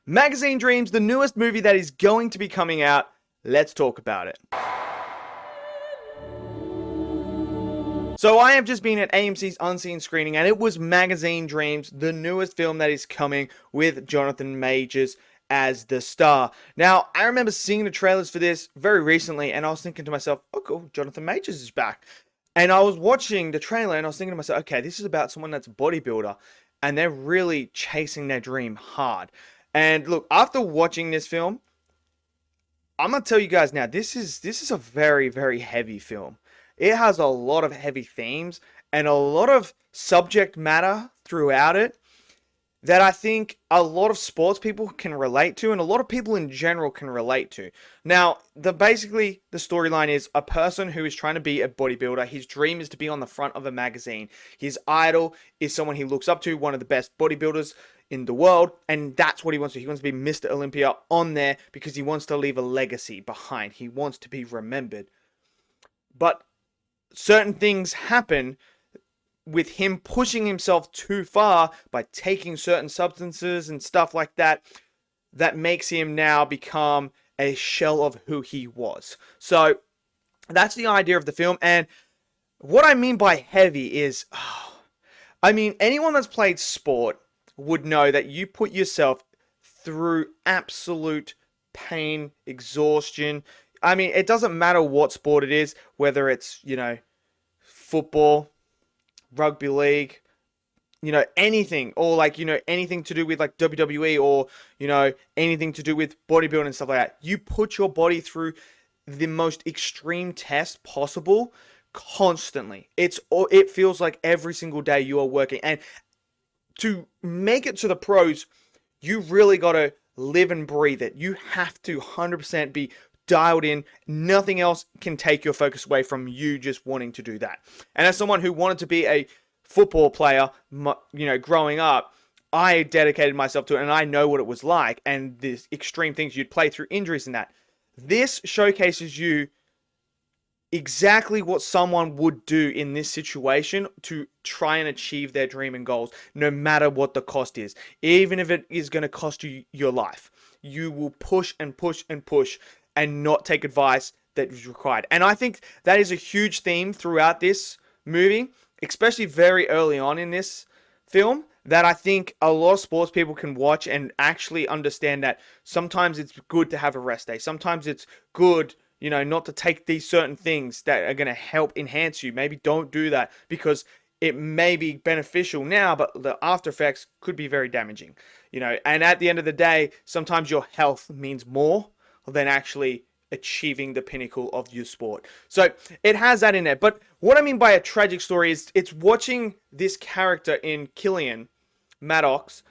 Magazine Dreams, the newest movie that is going to be coming out. Let's talk about it. So I have just been at AMC's Unseen screening, and it was Magazine Dreams, the newest film that is coming with Jonathan Majors as the star. Now, I remember seeing the trailers for this very recently, and I was thinking to myself, oh cool, Jonathan Majors is back. And I was watching the trailer, and I was thinking to myself, okay, this is about someone that's a bodybuilder, and they're really chasing their dream hard. And look, after watching this film, I'm gonna tell you guys now, this is a very, very heavy film. It has a lot of heavy themes and a lot of subject matter throughout it that I think a lot of sports people can relate to, and a lot of people in general can relate to. Now, basically the storyline is a person who is trying to be a bodybuilder. His dream is to be on the front of a magazine. His idol is someone he looks up to, one of the best bodybuilders in the world, and that's what he wants to. He wants to be Mr. Olympia on there because he wants to leave a legacy behind. He wants to be remembered. But certain things happen with him pushing himself too far by taking certain substances and stuff like that, that makes him now become a shell of who he was. So that's the idea of the film. And what I mean by heavy is, anyone that's played sport would know that you put yourself through absolute pain, exhaustion. It doesn't matter what sport it is, whether it's, football, rugby league, anything, or anything to do with like WWE, or, anything to do with bodybuilding and stuff like that. You put your body through the most extreme test possible constantly. It feels like every single day you are working. And to make it to the pros, you really got to live and breathe it. You have to 100% be dialed in. Nothing else can take your focus away from you just wanting to do that. And as someone who wanted to be a football player, growing up, I dedicated myself to it, and I know what it was like, and the extreme things you'd play through, injuries and that. This showcases you exactly what someone would do in this situation to try and achieve their dream and goals, no matter what the cost is. Even if it is going to cost you your life, you will push and push and push and not take advice that is required. And I think that is a huge theme throughout this movie, especially very early on in this film, that I think a lot of sports people can watch and actually understand that sometimes it's good to have a rest day. Sometimes it's good, not to take these certain things that are going to help enhance you. Maybe don't do that because it may be beneficial now, but the after effects could be very damaging, and at the end of the day, sometimes your health means more than actually achieving the pinnacle of your sport. So it has that in there. But what I mean by a tragic story is it's watching this character in Killian Maddox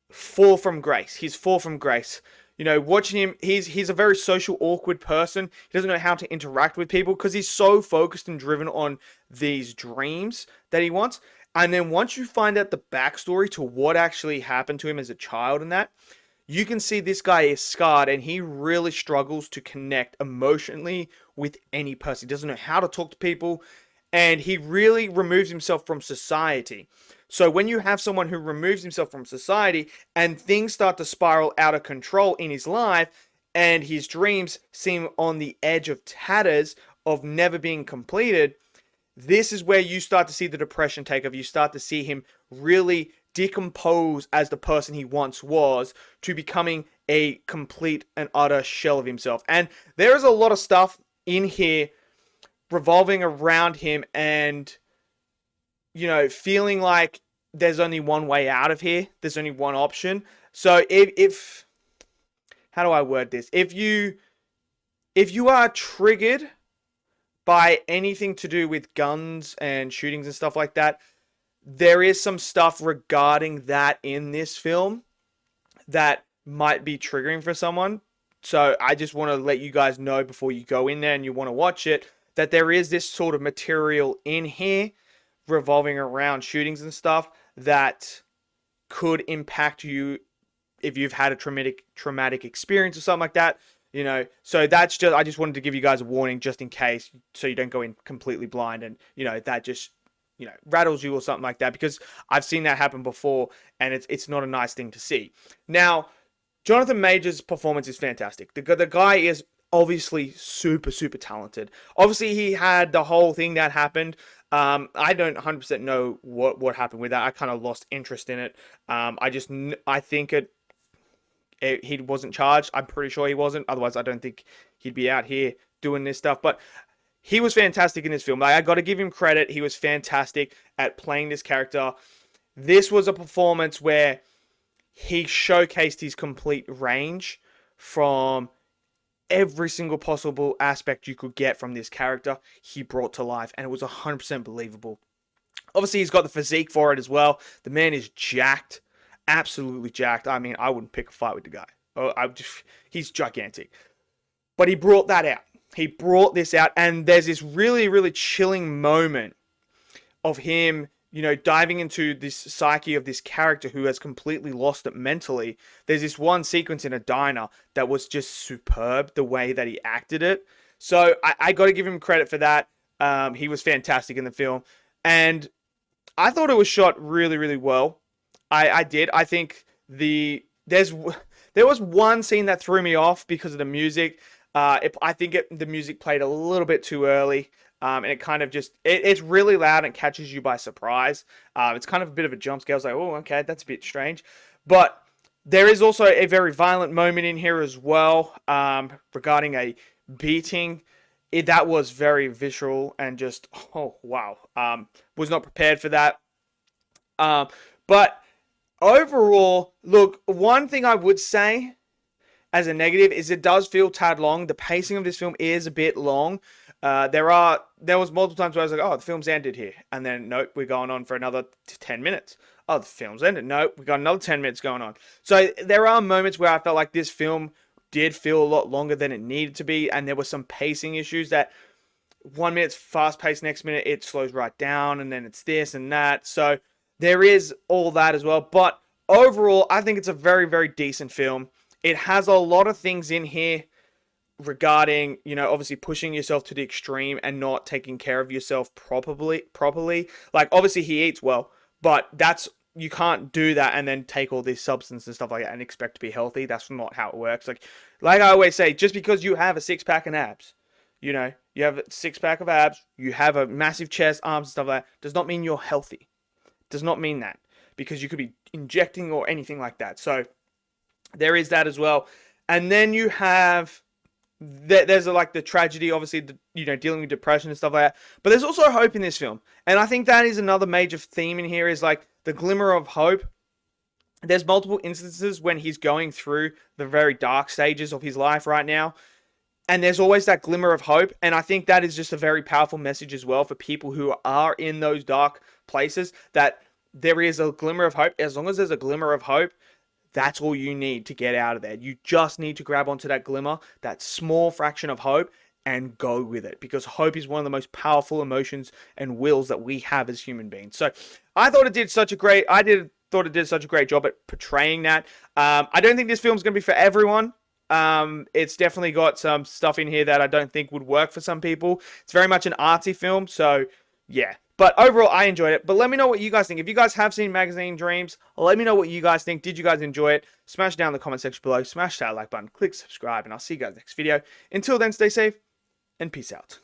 fall from grace. He's fall from grace. Watching him, he's a very social, awkward person. He doesn't know how to interact with people because he's so focused and driven on these dreams that he wants. And then once you find out the backstory to what actually happened to him as a child and that, you can see this guy is scarred, and he really struggles to connect emotionally with any person. He doesn't know how to talk to people, and he really removes himself from society. So when you have someone who removes himself from society and things start to spiral out of control in his life, and his dreams seem on the edge of tatters of never being completed, this is where you start to see the depression take over. You start to see him really decompose as the person he once was to becoming a complete and utter shell of himself. And there is a lot of stuff in here revolving around him and, feeling like there's only one way out of here. There's only one option. So if how do I word this? If you are triggered by anything to do with guns and shootings and stuff like that, there is some stuff regarding that in this film that might be triggering for someone. So I just want to let you guys know before you go in there and you want to watch it, that there is this sort of material in here revolving around shootings and stuff that could impact you if you've had a traumatic experience or something like that. So that's just, I just wanted to give you guys a warning just in case, so you don't go in completely blind and, that just, rattles you or something like that, because I've seen that happen before and it's not a nice thing to see. Now, Jonathan Majors' performance is fantastic. The guy is obviously super, super talented. Obviously, he had the whole thing that happened. I don't 100% know what happened with that. I kind of lost interest in it. I think he wasn't charged. I'm pretty sure he wasn't. Otherwise, I don't think he'd be out here doing this stuff. But he was fantastic in this film. Like, I got to give him credit. He was fantastic at playing this character. This was a performance where he showcased his complete range from every single possible aspect you could get from this character. He brought to life, and it was 100% believable. Obviously, he's got the physique for it as well. The man is jacked, absolutely jacked. I mean, I wouldn't pick a fight with the guy. He's gigantic. But he brought that out. He brought this out, and there's this really, really chilling moment of him, diving into this psyche of this character who has completely lost it mentally. There's this one sequence in a diner that was just superb, the way that he acted it. So I got to give him credit for that. He was fantastic in the film. And I thought it was shot really, really well. I did. I think there was one scene that threw me off because of the music. I think the music played a little bit too early. And it kind of it's really loud and catches you by surprise. It's kind of a bit of a jump scare. I was like, oh, okay, that's a bit strange. But there is also a very violent moment in here as well, regarding a beating. That was very visceral and just, oh, wow. Was not prepared for that. But overall, look, one thing I would say as a negative is it does feel tad long. The pacing of this film is a bit long. There was multiple times where I was like, oh, the film's ended here. And then, nope, we're going on for another 10 minutes. Oh, the film's ended. Nope, we got another 10 minutes going on. So there are moments where I felt like this film did feel a lot longer than it needed to be. And there were some pacing issues that 1 minute's fast paced, next minute it slows right down. And then it's this and that. So there is all that as well. But overall, I think it's a very, very decent film. It has a lot of things in here regarding, obviously pushing yourself to the extreme and not taking care of yourself properly. Like, obviously he eats well, but you can't do that and then take all this substance and stuff like that and expect to be healthy. That's not how it works. Like I always say, just because you have a six-pack and abs, you have a six-pack of abs, you have a massive chest, arms and stuff like that, does not mean you're healthy. Does not mean that, because you could be injecting or anything like that. So there is that as well. And then you have, there's like the tragedy, obviously, dealing with depression and stuff like that. But there's also hope in this film. And I think that is another major theme in here, is like the glimmer of hope. There's multiple instances when he's going through the very dark stages of his life right now. And there's always that glimmer of hope. And I think that is just a very powerful message as well for people who are in those dark places, that there is a glimmer of hope. As long as there's a glimmer of hope, that's all you need to get out of there. You just need to grab onto that glimmer, that small fraction of hope, and go with it. Because hope is one of the most powerful emotions and wills that we have as human beings. So I thought it did such a great job at portraying that. I don't think this film's going to be for everyone. It's definitely got some stuff in here that I don't think would work for some people. It's very much an artsy film, so yeah. But overall, I enjoyed it. But let me know what you guys think. If you guys have seen Magazine Dreams, let me know what you guys think. Did you guys enjoy it? Smash down in the comment section below. Smash that like button. Click subscribe. And I'll see you guys next video. Until then, stay safe and peace out.